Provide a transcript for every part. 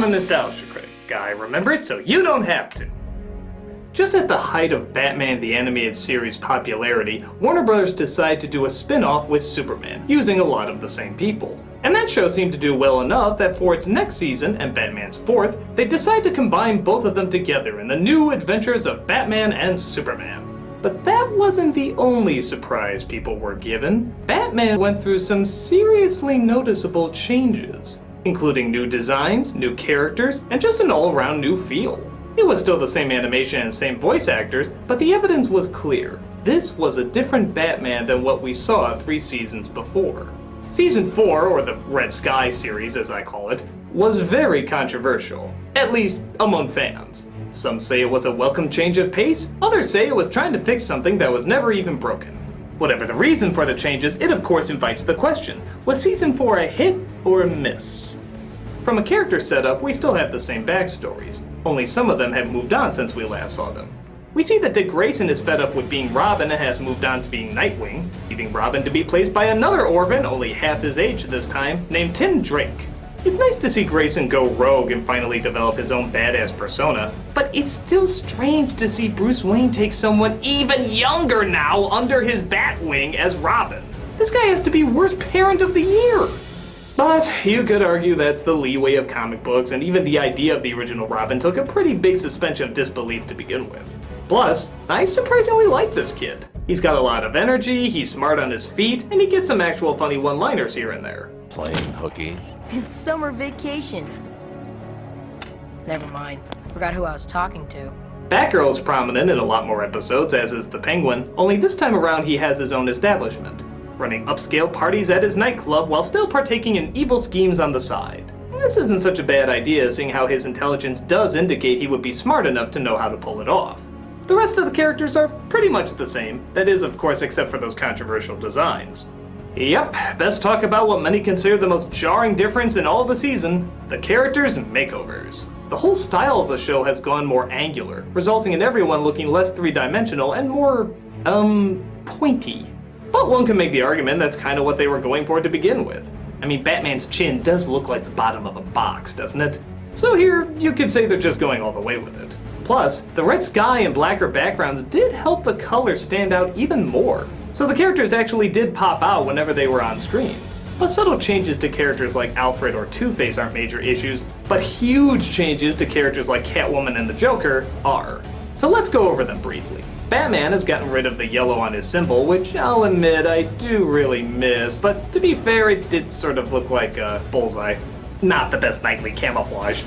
a nostalgia critic. I remember it so you don't have to. Just at the height of Batman the Animated Series popularity, Warner Bros. Decided to do a spin-off with Superman, using a lot of the same people. And that show seemed to do well enough that for its next season, and Batman's fourth, they decided to combine both of them together in the new adventures of Batman and Superman. But that wasn't the only surprise people were given. Batman went through some seriously noticeable changes, including new designs, new characters, and just an all-around new feel. It was still the same animation and same voice actors, but the evidence was clear. This was a different Batman than what we saw 3 seasons before. Season 4, or the Red Sky series as I call it, was very controversial, at least among fans. Some say it was a welcome change of pace, others say it was trying to fix something that was never even broken. Whatever the reason for the changes, it of course invites the question, was Season 4 a hit or a miss? From a character setup, we still have the same backstories, only some of them have moved on since we last saw them. We see that Dick Grayson is fed up with being Robin and has moved on to being Nightwing, leaving Robin to be placed by another Orphan, only half his age this time, named Tim Drake. It's nice to see Grayson go rogue and finally develop his own badass persona, but it's still strange to see Bruce Wayne take someone even younger now under his Batwing as Robin. This guy has to be worst parent of the year! But you could argue that's the leeway of comic books, and even the idea of the original Robin took a pretty big suspension of disbelief to begin with. Plus, I surprisingly like this kid. He's got a lot of energy, he's smart on his feet, and he gets some actual funny one-liners here and there. Playing hooky? It's summer vacation. Never mind, I forgot who I was talking to. Batgirl's prominent in a lot more episodes, as is the Penguin, only this time around he has his own establishment, running upscale parties at his nightclub while still partaking in evil schemes on the side. This isn't such a bad idea, seeing how his intelligence does indicate he would be smart enough to know how to pull it off. The rest of the characters are pretty much the same, that is of course except for those controversial designs. Yep, let's talk about what many consider the most jarring difference in all of the season, the characters' makeovers. The whole style of the show has gone more angular, resulting in everyone looking less three-dimensional and more, pointy. But one can make the argument that's kind of what they were going for to begin with. I mean, Batman's chin does look like the bottom of a box, doesn't it? So here, you could say they're just going all the way with it. Plus, the red sky and blacker backgrounds did help the colors stand out even more, so the characters actually did pop out whenever they were on screen. But subtle changes to characters like Alfred or Two-Face aren't major issues, but huge changes to characters like Catwoman and the Joker are. So let's go over them briefly. Batman has gotten rid of the yellow on his symbol, which I'll admit I do really miss, but to be fair, it did sort of look like a bullseye. Not the best nightly camouflage.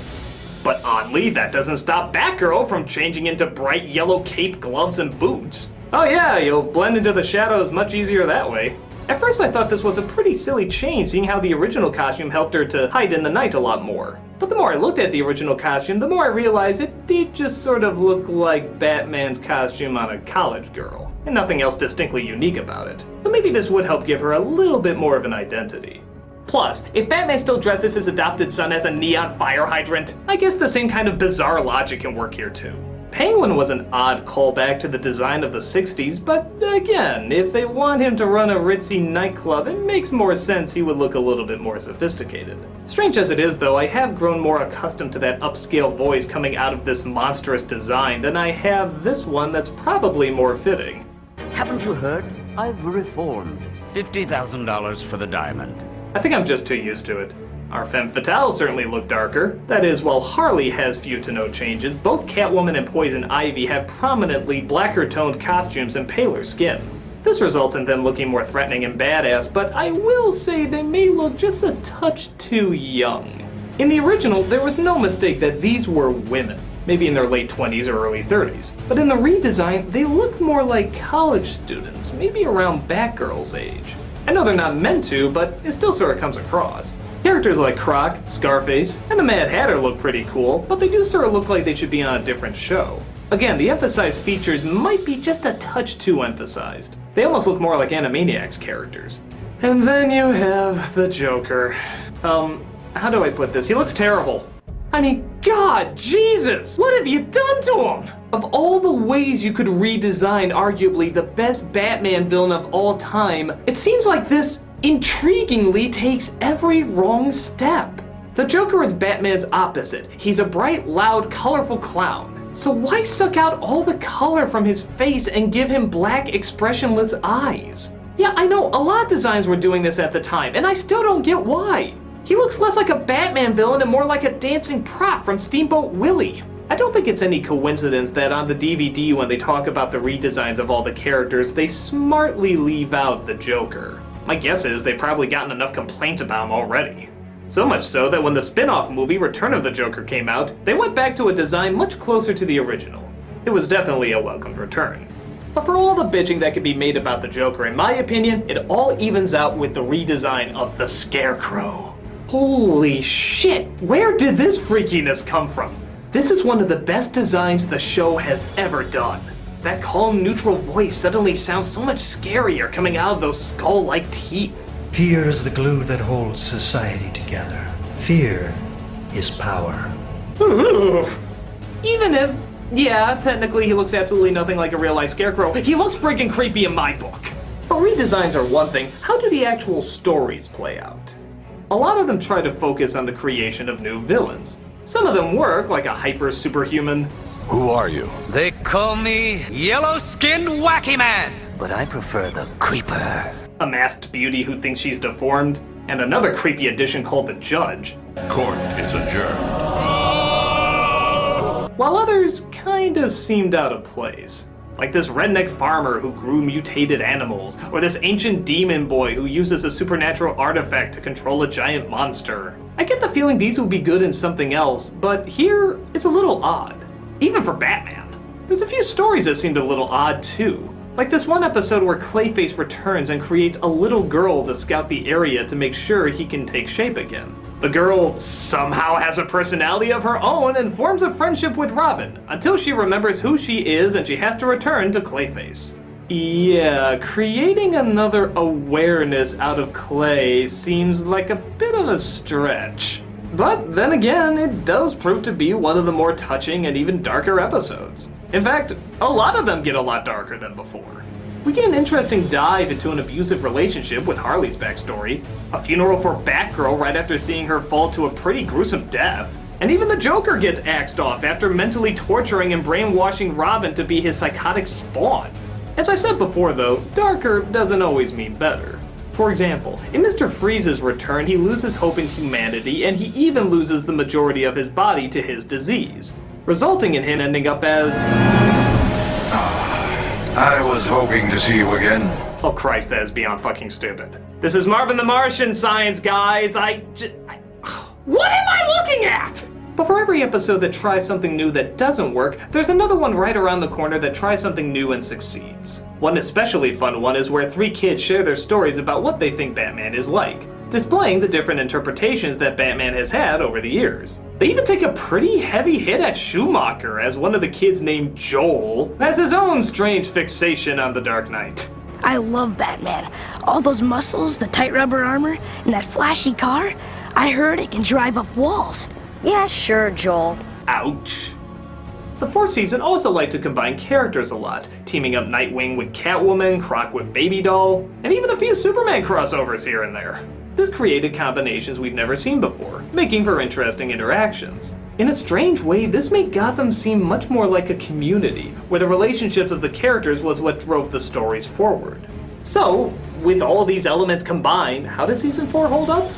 But oddly, that doesn't stop Batgirl from changing into bright yellow cape, gloves, and boots. Oh yeah, you'll blend into the shadows much easier that way. At first I thought this was a pretty silly change, seeing how the original costume helped her to hide in the night a lot more. But the more I looked at the original costume, the more I realized it did just sort of look like Batman's costume on a college girl, and nothing else distinctly unique about it. So maybe this would help give her a little bit more of an identity. Plus, if Batman still dresses his adopted son as a neon fire hydrant, I guess the same kind of bizarre logic can work here too. Penguin was an odd callback to the design of the 60s, but again, if they want him to run a ritzy nightclub, it makes more sense he would look a little bit more sophisticated. Strange as it is though, I have grown more accustomed to that upscale voice coming out of this monstrous design than I have this one that's probably more fitting. Haven't you heard? I've reformed. $50,000 for the diamond. I think I'm just too used to it. Our femme fatale certainly look darker. That is, while Harley has few to no changes, both Catwoman and Poison Ivy have prominently blacker toned costumes and paler skin. This results in them looking more threatening and badass, but I will say they may look just a touch too young. In the original, there was no mistake that these were women, maybe in their late 20s or early 30s. But in the redesign, they look more like college students, maybe around Batgirl's age. I know they're not meant to, but it still sort of comes across. Characters like Croc, Scarface, and the Mad Hatter look pretty cool, but they do sort of look like they should be on a different show. Again, the emphasized features might be just a touch too emphasized. They almost look more like Animaniacs characters. And then you have the Joker. How do I put this? He looks terrible. I mean, God, Jesus! What have you done to him? Of all the ways you could redesign arguably the best Batman villain of all time, it seems like this intriguingly takes every wrong step. The Joker is Batman's opposite. He's a bright, loud, colorful clown. So why suck out all the color from his face and give him black, expressionless eyes? Yeah, I know, a lot of designs were doing this at the time, and I still don't get why. He looks less like a Batman villain and more like a dancing prop from Steamboat Willie. I don't think it's any coincidence that on the DVD, when they talk about the redesigns of all the characters, they smartly leave out the Joker. My guess is they've probably gotten enough complaints about him already. So much so that when the spin-off movie Return of the Joker came out, they went back to a design much closer to the original. It was definitely a welcomed return. But for all the bitching that could be made about the Joker, in my opinion, it all evens out with the redesign of the Scarecrow. Holy shit, where did this freakiness come from? This is one of the best designs the show has ever done. That calm, neutral voice suddenly sounds so much scarier coming out of those skull-like teeth. Fear is the glue that holds society together. Fear is power. Ooh. Even if, yeah, technically he looks absolutely nothing like a real-life Scarecrow, he looks freaking creepy in my book. But redesigns are one thing, how do the actual stories play out? A lot of them try to focus on the creation of new villains. Some of them work, like a hyper-superhuman. Who are you? They call me Yellow-Skinned Wacky Man, but I prefer the Creeper. A masked beauty who thinks she's deformed, and another creepy addition called the Judge. Court is adjourned. While others kind of seemed out of place. Like this redneck farmer who grew mutated animals, or this ancient demon boy who uses a supernatural artifact to control a giant monster. I get the feeling these would be good in something else, but here, it's a little odd. Even for Batman. There's a few stories that seemed a little odd too. Like this one episode where Clayface returns and creates a little girl to scout the area to make sure he can take shape again. The girl somehow has a personality of her own and forms a friendship with Robin, until she remembers who she is and she has to return to Clayface. Yeah, creating another awareness out of Clay seems like a bit of a stretch. But then again, it does prove to be one of the more touching and even darker episodes. In fact, a lot of them get a lot darker than before. We get an interesting dive into an abusive relationship with Harley's backstory, a funeral for Batgirl right after seeing her fall to a pretty gruesome death, and even the Joker gets axed off after mentally torturing and brainwashing Robin to be his psychotic spawn. As I said before though, darker doesn't always mean better. For example, in Mr. Freeze's return, he loses hope in humanity and he even loses the majority of his body to his disease, resulting in him ending up as... I was hoping to see you again. Oh Christ, that is beyond fucking stupid. This is Marvin the Martian, science guys. What am I looking at? But for every episode that tries something new that doesn't work, there's another one right around the corner that tries something new and succeeds. One especially fun one is where 3 kids share their stories about what they think Batman is like, displaying the different interpretations that Batman has had over the years. They even take a pretty heavy hit at Schumacher, as one of the kids named Joel has his own strange fixation on the Dark Knight. I love Batman. All those muscles, the tight rubber armor, and that flashy car. I heard it can drive up walls. Yeah, sure, Joel. Ouch. The 4th season also liked to combine characters a lot, teaming up Nightwing with Catwoman, Croc with Baby Doll, and even a few Superman crossovers here and there. This created combinations we've never seen before, making for interesting interactions. In a strange way, this made Gotham seem much more like a community, where the relationships of the characters was what drove the stories forward. So, with all these elements combined, how does Season 4 hold up?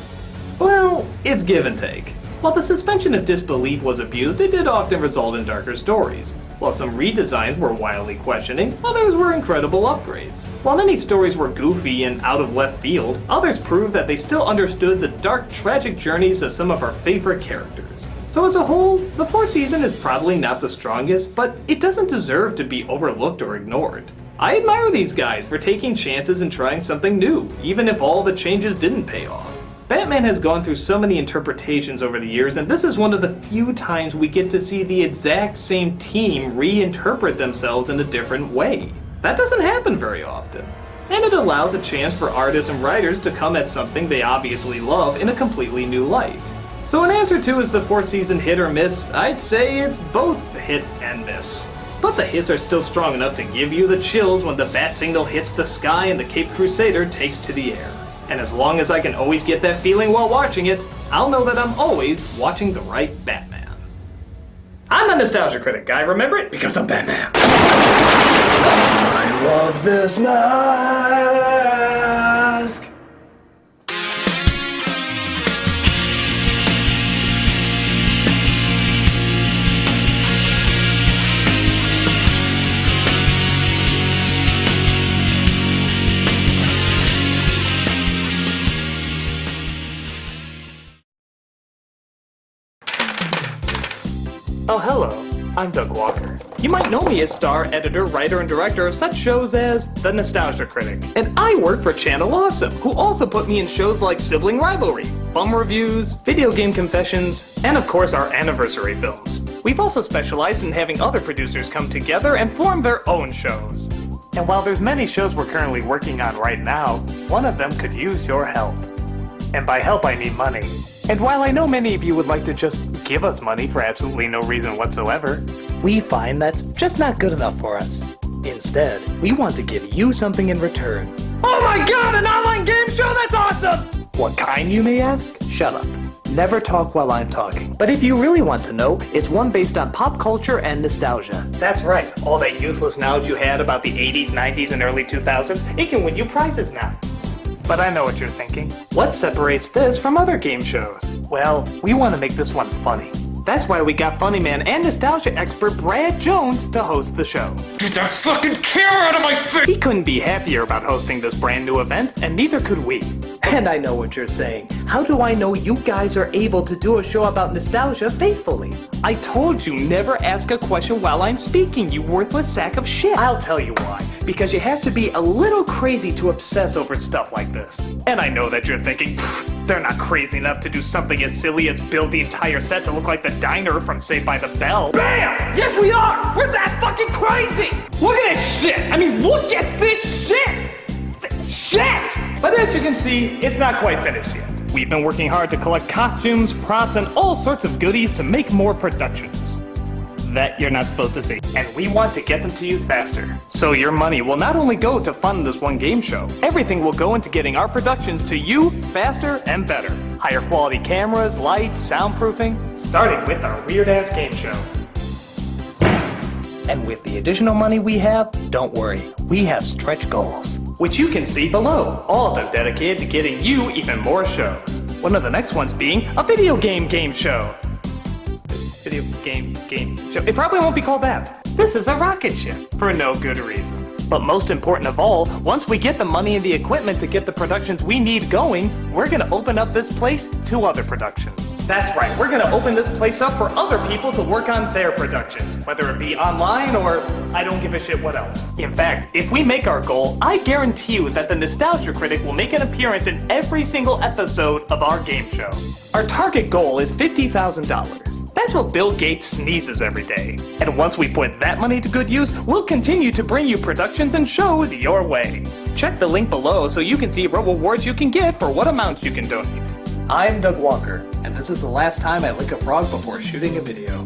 Well, it's give and take. While the suspension of disbelief was abused, it did often result in darker stories. While some redesigns were wildly questioning, others were incredible upgrades. While many stories were goofy and out of left field, others proved that they still understood the dark, tragic journeys of some of our favorite characters. So as a whole, the 4th season is probably not the strongest, but it doesn't deserve to be overlooked or ignored. I admire these guys for taking chances and trying something new, even if all the changes didn't pay off. Batman has gone through so many interpretations over the years, and this is one of the few times we get to see the exact same team reinterpret themselves in a different way. That doesn't happen very often. And it allows a chance for artists and writers to come at something they obviously love in a completely new light. So in answer to is the 4th season hit or miss, I'd say it's both hit and miss. But the hits are still strong enough to give you the chills when the bat signal hits the sky and the Caped Crusader takes to the air. And as long as I can always get that feeling while watching it, I'll know that I'm always watching the right Batman. I'm a nostalgia critic, guy, remember it? Because I'm Batman. I love this mask! Oh, hello. I'm Doug Walker. You might know me as star, editor, writer, and director of such shows as The Nostalgia Critic. And I work for Channel Awesome, who also put me in shows like Sibling Rivalry, Bum Reviews, Video Game Confessions, and of course our anniversary films. We've also specialized in having other producers come together and form their own shows. And while there's many shows we're currently working on right now, one of them could use your help. And by help I mean money. And while I know many of you would like to just give us money for absolutely no reason whatsoever, we find that's just not good enough for us. Instead, we want to give you something in return. Oh my god, an online game show? That's awesome! What kind, you may ask? Shut up. Never talk while I'm talking. But if you really want to know, it's one based on pop culture and nostalgia. That's right. All that useless knowledge you had about the 80s, 90s, and early 2000s, it can win you prizes now. But I know what you're thinking. What separates this from other game shows? Well, we want to make this one funny. That's why we got funny man and nostalgia expert Brad Jones to host the show. Get that fucking camera out of my face! He couldn't be happier about hosting this brand new event, and neither could we. And I know what you're saying. How do I know you guys are able to do a show about nostalgia faithfully? I told you never ask a question while I'm speaking, you worthless sack of shit. I'll tell you why. Because you have to be a little crazy to obsess over stuff like this. And I know that you're thinking, they're not crazy enough to do something as silly as build the entire set to look like the diner from Saved by the Bell. BAM! Yes, we are! We're that fucking crazy! Look at this shit! I mean, look at this shit! Shit! But as you can see, it's not quite finished yet. We've been working hard to collect costumes, props, and all sorts of goodies to make more productions that you're not supposed to see. And we want to get them to you faster. So your money will not only go to fund this one game show, everything will go into getting our productions to you faster and better. Higher quality cameras, lights, soundproofing, starting with our weird-ass game show. And with the additional money we have, don't worry, we have stretch goals, which you can see below, all of them dedicated to getting you even more shows. One of the next ones being a video game show. Video game show. It probably won't be called that. This is a rocket ship, for no good reason. But most important of all, once we get the money and the equipment to get the productions we need going, we're gonna open up this place to other productions. That's right, we're gonna open this place up for other people to work on their productions, whether it be online or I don't give a shit what else. In fact, if we make our goal, I guarantee you that the Nostalgia Critic will make an appearance in every single episode of our game show. Our target goal is $50,000. That's what Bill Gates sneezes every day. And once we put that money to good use, we'll continue to bring you productions and shows your way. Check the link below so you can see what rewards you can get for what amounts you can donate. I'm Doug Walker, and this is the last time I lick a frog before shooting a video.